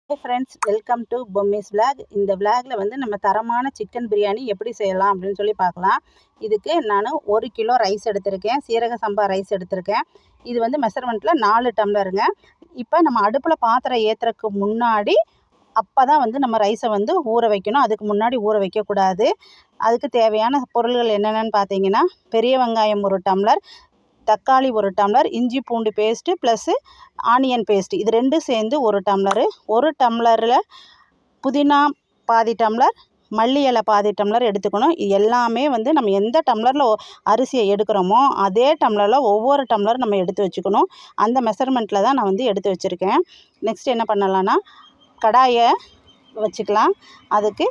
Hi friends, welcome to Bommi's vlog. இந்த விளாகில் வந்து நம்ம தரமான சிக்கன் பிரியாணி எப்படி செய்யலாம் அப்படின்னு சொல்லி பார்க்கலாம். இதுக்கு நான் 1 கிலோ ரைஸ் எடுத்திருக்கேன். சீரக சம்பா ரைஸ் எடுத்திருக்கேன். இது வந்து மெஷர்மெண்ட்டில் 4 டம்ளருங்க. இப்போ நம்ம அடுப்பில் பாத்திரம் ஏற்றுறதுக்கு முன்னாடி அப்போ தான் வந்து நம்ம ரைஸை வந்து ஊற வைக்கணும். அதுக்கு முன்னாடி ஊற வைக்கக்கூடாது. அதுக்கு தேவையான பொருள்கள் என்னென்னு பார்த்தீங்கன்னா, பெரிய வெங்காயம் 1 டம்ளர், தக்காளி 1 டம்ளர், இஞ்சி பூண்டு பேஸ்ட்டு ப்ளஸ்ஸு ஆனியன் பேஸ்ட்டு, இது 2 சேர்ந்து 1 டம்ளரு. 1 டம்ளரில் புதினா பாதி டம்ளர், மல்லி இலை பாதி டம்ளர் எடுத்துக்கணும். இது எல்லாமே வந்து நம்ம எந்த டம்ளரில் அரிசியை எடுக்கிறோமோ அதே டம்ளரில் ஒவ்வொரு டம்ளர் நம்ம எடுத்து வச்சுக்கணும். அந்த மெஷர்மெண்ட்டில் தான் நான் வந்து எடுத்து வச்சுருக்கேன். நெக்ஸ்ட் என்ன பண்ணலான்னா, கடாயை வச்சுக்கலாம். அதுக்கு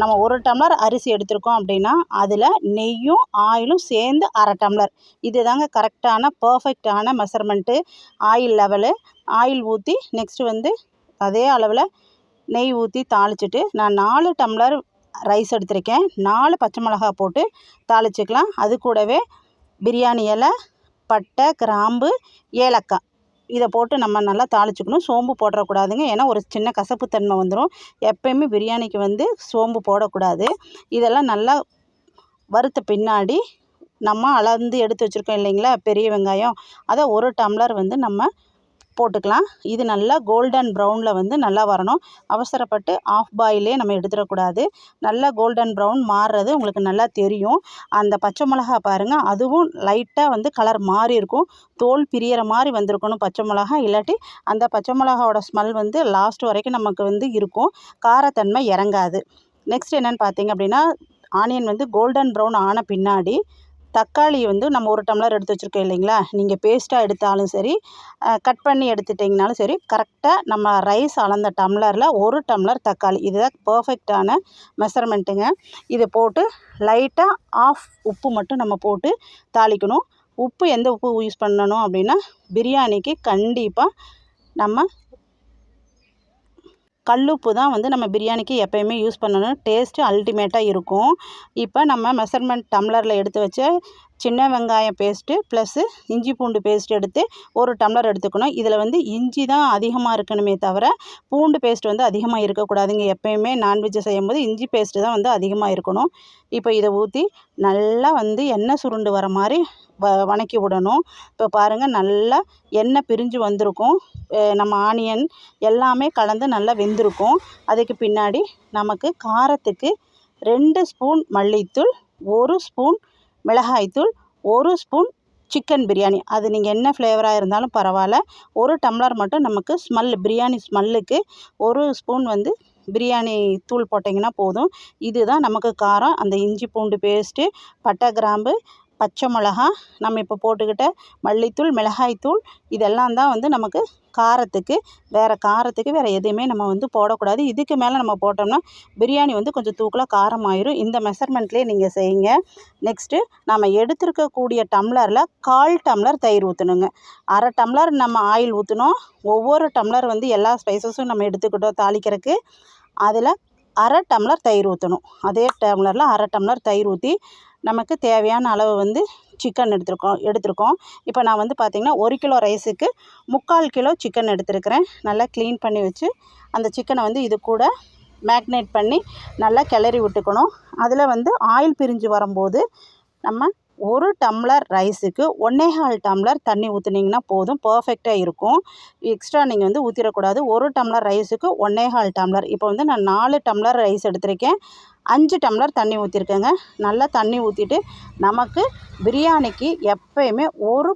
நம்ம 1 டம்ளர் அரிசி எடுத்திருக்கோம் அப்படின்னா அதில் நெய்யும் ஆயிலும் சேர்ந்து 1/2 டம்ளர். இது தாங்க கரெக்டான பர்ஃபெக்டான மெஷர்மெண்ட்டு. ஆயில் லெவலு, ஆயில் ஊற்றி நெக்ஸ்ட்டு வந்து அதே அளவில் நெய் ஊற்றி தாளிச்சிட்டு, நான் 4 டம்ளர் ரைஸ் எடுத்திருக்கேன். 4 பச்சை மிளகா போட்டு தாளிச்சிக்கலாம். அது கூடவே பிரியாணி இலை, பட்டை, கிராம்பு, ஏலக்காய் இதை போட்டு நம்ம நல்லா தாளிச்சிக்கணும். சோம்பு போடக்கூடாதுங்க, ஏன்னா ஒரு சின்ன கசப்புத்தன்மை வந்துடும். எப்பயுமே பிரியாணிக்கு வந்து சோம்பு போடக்கூடாது. இதெல்லாம் நல்லா வறுத்த பின்னாடி நம்ம அளந்து எடுத்து வச்சுருக்கோம் இல்லைங்களா பெரிய வெங்காயம், அதை 1 டம்ளர் வந்து நம்ம போட்டுக்கலாம். இது நல்லா கோல்டன் ப்ரௌனில் வந்து நல்லா வரணும். அவசரப்பட்டு ஆஃப் பாயிலே நம்ம எடுத்துடக்கூடாது. நல்லா கோல்டன் ப்ரௌன் மாறுறது உங்களுக்கு நல்லா தெரியும். அந்த பச்சை மிளகா பாருங்கள், அதுவும் லைட்டாக வந்து கலர் மாறி இருக்கும். தோல் பிரியிற மாதிரி வந்திருக்கணும் பச்சை மிளகா. இல்லாட்டி அந்த பச்சை மிளகாவோட ஸ்மெல் வந்து லாஸ்ட் வரைக்கும் நமக்கு வந்து இருக்கும். காரத்தன்மை இறங்காது. நெக்ஸ்ட் என்னென்னு பார்த்தீங்க அப்படின்னா, ஆனியன் வந்து கோல்டன் ப்ரௌன் ஆன பின்னாடி தக்காளி வந்து நம்ம 1 டம்ளர் எடுத்து வச்சுருக்கோம் இல்லைங்களா, நீங்கள் பேஸ்ட்டாக எடுத்தாலும் சரி, கட் பண்ணி எடுத்துட்டிங்கனாலும் சரி, கரெக்டாக நம்ம ரைஸ் அளந்த டம்ளரில் 1 டம்ளர் தக்காளி, இதுதான் பர்ஃபெக்டான மெஷர்மெண்ட்டுங்க. இதை போட்டு லைட்டாக ஆஃப் உப்பு மட்டும் நம்ம போட்டு தாளிக்கணும். உப்பு எந்த உப்பு யூஸ் பண்ணணும் அப்படின்னா, பிரியாணிக்கு கண்டிப்பாக நம்ம கல்லுப்பு தான் வந்து நம்ம பிரியாணிக்கு எப்போயுமே யூஸ் பண்ணணும். டேஸ்ட்டு அல்டிமேட்டாக இருக்கும். இப்போ நம்ம மெஷர்மெண்ட் டம்ளரில் எடுத்து வச்ச சின்ன வெங்காயம் பேஸ்ட்டு ப்ளஸ்ஸு இஞ்சி பூண்டு பேஸ்ட் எடுத்து 1 டம்ளர் எடுத்துக்கணும். இதில் வந்து இஞ்சி தான் அதிகமாக இருக்கணுமே தவிர பூண்டு பேஸ்ட் வந்து அதிகமாக இருக்கக்கூடாதுங்க. எப்போயுமே நான்வெஜ்ஜை செய்யும்போது இஞ்சி பேஸ்ட்டு தான் வந்து அதிகமாக இருக்கணும். இப்போ இதை ஊற்றி நல்லா வந்து எண்ணெய் சுருண்டு வர மாதிரி வதக்கி விடணும். இப்போ பாருங்கள், நல்லா எண்ணெய் பிரிஞ்சு வந்திருக்கும். நம்ம ஆனியன் எல்லாமே கலந்து நல்லா வெந்திருக்கும். அதுக்கு பின்னாடி நமக்கு காரத்துக்கு 2 ஸ்பூன் மல்லித்தூள், 1 ஸ்பூன் மிளகாய்த்தூள், 1 ஸ்பூன் சிக்கன் பிரியாணி, அது நீங்கள் என்ன ஃப்ளேவராக இருந்தாலும் பரவாயில்ல. 1 டம்ளர் மட்டும் நமக்கு பிரியாணி ஸ்மெல்லுக்கு 1 ஸ்பூன் வந்து பிரியாணி தூள் போட்டிங்கன்னா போதும். இதுதான் நமக்கு காரம். அந்த இஞ்சி பூண்டு பேஸ்ட்டு, பட்டை, கிராம்பு, பச்சை மிளகா, நம்ம இப்போ போட்டுக்கிட்ட மல்லித்தூள், மிளகாய்த்தூள், இதெல்லாம் தான் வந்து நமக்கு காரத்துக்கு. வேறு எதுவுமே நம்ம வந்து போடக்கூடாது. இதுக்கு மேலே நம்ம போட்டோம்னா பிரியாணி வந்து கொஞ்சம் தூக்கலாக காரமாயிரும். இந்த மெஷர்மெண்ட்லேயே நீங்கள் செய்யுங்க. நெக்ஸ்ட்டு நம்ம எடுத்துருக்கக்கூடிய டம்ளரில் 1/4 டம்ளர் தயிர் ஊற்றணுங்க. 1/2 டம்ளர் நம்ம ஆயில் ஊற்றணும். ஒவ்வொரு டம்ளர் வந்து எல்லா ஸ்பைசஸும் நம்ம எடுத்துக்கிட்டோம் தாளிக்கிறதுக்கு. அதில் 1/2 டம்ளர் தயிர் ஊற்றணும். அதே டம்ளரில் 1/2 டம்ளர் தயிர் ஊற்றி நமக்கு தேவையான அளவு வந்து சிக்கன் எடுத்திருக்கோம். இப்போ நான் வந்து பார்த்திங்கன்னா 1 கிலோ ரைஸுக்கு 3/4 கிலோ சிக்கன் எடுத்துருக்கிறேன். நல்லா க்ளீன் பண்ணி வச்சு அந்த சிக்கனை வந்து இது கூட மேக்னேட் பண்ணி நல்லா கிளறி விட்டுக்கணும். அதில் வந்து ஆயில் பிரிஞ்சு வரும்போது நம்ம 1 டம்ளர் ரைஸுக்கு 1/4 டம்ளர் தண்ணி ஊற்றுனீங்கன்னா போதும், பர்ஃபெக்டாக இருக்கும். எக்ஸ்ட்ரா நீங்கள் வந்து ஊற்றிடக்கூடாது. 1 டம்ளர் ரைஸுக்கு 1/4 டம்ளர். இப்போ வந்து நான் 4 டம்ளர் ரைஸ் எடுத்திருக்கேன். 5 டம்ளர் தண்ணி ஊற்றிருக்கேங்க. நல்லா தண்ணி ஊற்றிட்டு, நமக்கு பிரியாணிக்கு எப்போயுமே ஒரு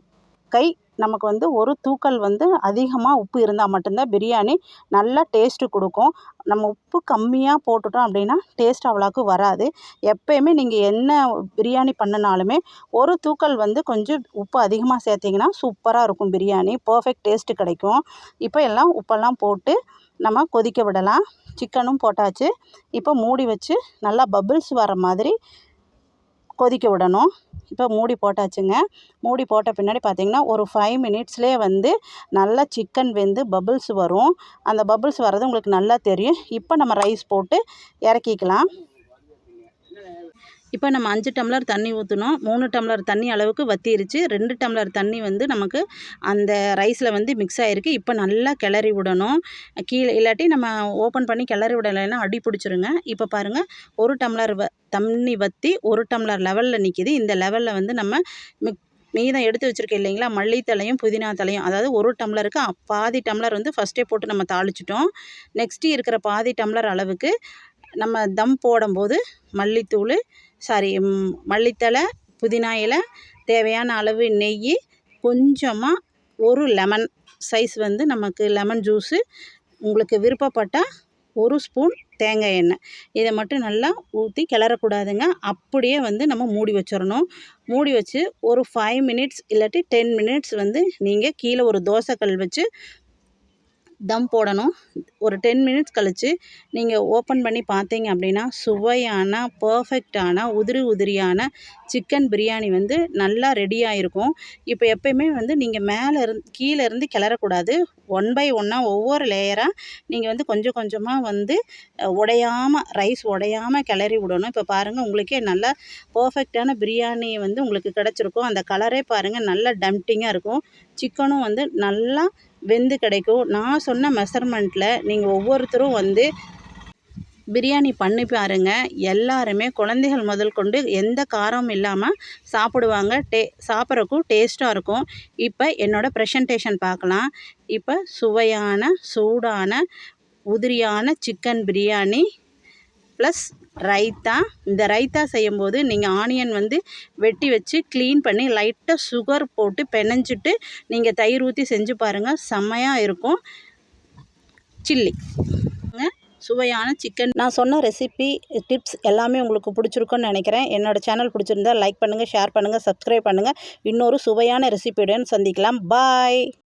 கை நமக்கு வந்து ஒரு தூக்கல் வந்து அதிகமாக உப்பு இருந்தால் மட்டும்தான் பிரியாணி நல்லா டேஸ்ட்டு கொடுக்கும். நம்ம உப்பு கம்மியாக போட்டுட்டோம் அப்படின்னா டேஸ்ட் அவ்வளோக்கு வராது. எப்போயுமே நீங்கள் என்ன பிரியாணி பண்ணினாலுமே ஒரு தூக்கல் வந்து கொஞ்சம் உப்பு அதிகமாக சேர்த்திங்கன்னா சூப்பராக இருக்கும் பிரியாணி, பர்ஃபெக்ட் டேஸ்ட்டு கிடைக்கும். இப்போ எல்லாம் உப்பெல்லாம் போட்டு நம்ம கொதிக்க விடலாம். சிக்கனும் போட்டாச்சு. இப்போ மூடி வச்சு நல்லா பபிள்ஸ் வர மாதிரி கொதிக்க விடணும். இப்போ மூடி போட்டாச்சுங்க. மூடி போட்ட பின்னாடி பார்த்திங்கன்னா ஒரு 5 மினிட்ஸ்லேயே வந்து நல்லா சிக்கன் வெந்து பபிள்ஸ் வரும். அந்த பபிள்ஸ் வர்றது உங்களுக்கு நல்லா தெரியும். இப்போ நம்ம ரைஸ் போட்டு இறக்கிக்கலாம். இப்போ நம்ம 5 டம்ளர் தண்ணி ஊற்றினோம். 3 டம்ளர் தண்ணி அளவுக்கு வற்றிருச்சு. 2 டம்ளர் தண்ணி வந்து நமக்கு அந்த ரைஸில் வந்து மிக்ஸ் ஆகிருக்கு. இப்போ நல்லா கிளறி விடணும். கீழே இல்லாட்டி நம்ம ஓப்பன் பண்ணி கிளறி விடலைன்னா அடி பிடிச்சிருங்க. இப்போ பாருங்கள், 1 டம்ளர் தண்ணி வற்றி 1 டம்ளர் லெவலில் நிற்கிது. இந்த லெவலில் வந்து நம்ம மீதம் எடுத்து வச்சுருக்கோம் இல்லைங்களா, மல்லித்தலையும் புதினா தலையும், அதாவது 1 டம்ளருக்கு பாதி டம்ளர் வந்து ஃபஸ்ட்டே போட்டு நம்ம தாளிச்சிட்டோம். நெக்ஸ்ட்டு இருக்கிற பாதி டம்ளர் அளவுக்கு நம்ம தம் போடும்போது மல்லித்தலை, புதினா இலை, தேவையான அளவு நெய், கொஞ்சமாக ஒரு லெமன் சைஸ் வந்து நமக்கு லெமன் ஜூஸு, உங்களுக்கு விருப்பப்பட்டால் 1 ஸ்பூன் தேங்காய் எண்ணெய், இதை மட்டும் நல்லா ஊற்றி கிளறக்கூடாதுங்க. அப்படியே வந்து நம்ம மூடி வச்சிடணும். மூடி வச்சு ஒரு 5 மினிட்ஸ் இல்லாட்டி 10 மினிட்ஸ் வந்து நீங்கள் கீழே ஒரு தோசைக்கல் வச்சு தம் போடணும். ஒரு 10 மினிட்ஸ் கழித்து நீங்கள் ஓப்பன் பண்ணி பார்த்தீங்க அப்படின்னா சுவையான பர்ஃபெக்டான உதிரியான சிக்கன் பிரியாணி வந்து நல்லா ரெடியாக இருக்கும். இப்போ எப்பயுமே வந்து நீங்கள் கீழே இருந்து கிளறக்கூடாது. 1 பை 1 ஒவ்வொரு லேயராக நீங்கள் வந்து கொஞ்சம் கொஞ்சமாக வந்து ரைஸ் உடையாமல் கிளறி விடணும். இப்போ பாருங்கள், உங்களுக்கே நல்லா பர்ஃபெக்டான பிரியாணி வந்து உங்களுக்கு கிடச்சிருக்கும். அந்த கலரே பாருங்கள், நல்லா டம்ப்டிங்காக இருக்கும். சிக்கனும் வந்து நல்லா வெந்து கிடைக்கும். நான் சொன்ன மெஷர்மெண்ட்டில் நீங்கள் ஒவ்வொருத்தரும் வந்து பிரியாணி பண்ணி பாருங்கள். எல்லாருமே குழந்தைகள் முதல் கொண்டு எந்த காரமும் இல்லாமல் சாப்பிடுவாங்க. சாப்பிட்றக்கும் டேஸ்ட்டாக இருக்கும். இப்போ என்னோடய ப்ரெசன்டேஷன் பார்க்கலாம். இப்போ சுவையான சூடான உதிரியான சிக்கன் பிரியாணி ப்ளஸ் ரைத்தா. இந்த ரைத்தா செய்யும்போது நீங்கள் ஆனியன் வந்து வெட்டி வச்சு க்ளீன் பண்ணி லைட்டாக சுகர் போட்டு பெனஞ்சிட்டு நீங்கள் தயிர் ஊற்றி செஞ்சு பாருங்கள், செம்மையாக இருக்கும். சில்லி சுவையான சிக்கன். நான் சொன்ன ரெசிபி டிப்ஸ் எல்லாமே உங்களுக்கு பிடிச்சிருக்குன்னு நினைக்கிறேன். என்னோடய சேனல் பிடிச்சிருந்தா லைக் பண்ணுங்கள், ஷேர் பண்ணுங்கள், சப்ஸ்கிரைப் பண்ணுங்கள். இன்னொரு சுவையான ரெசிபியுடன் சந்திக்கலாம். பாய்.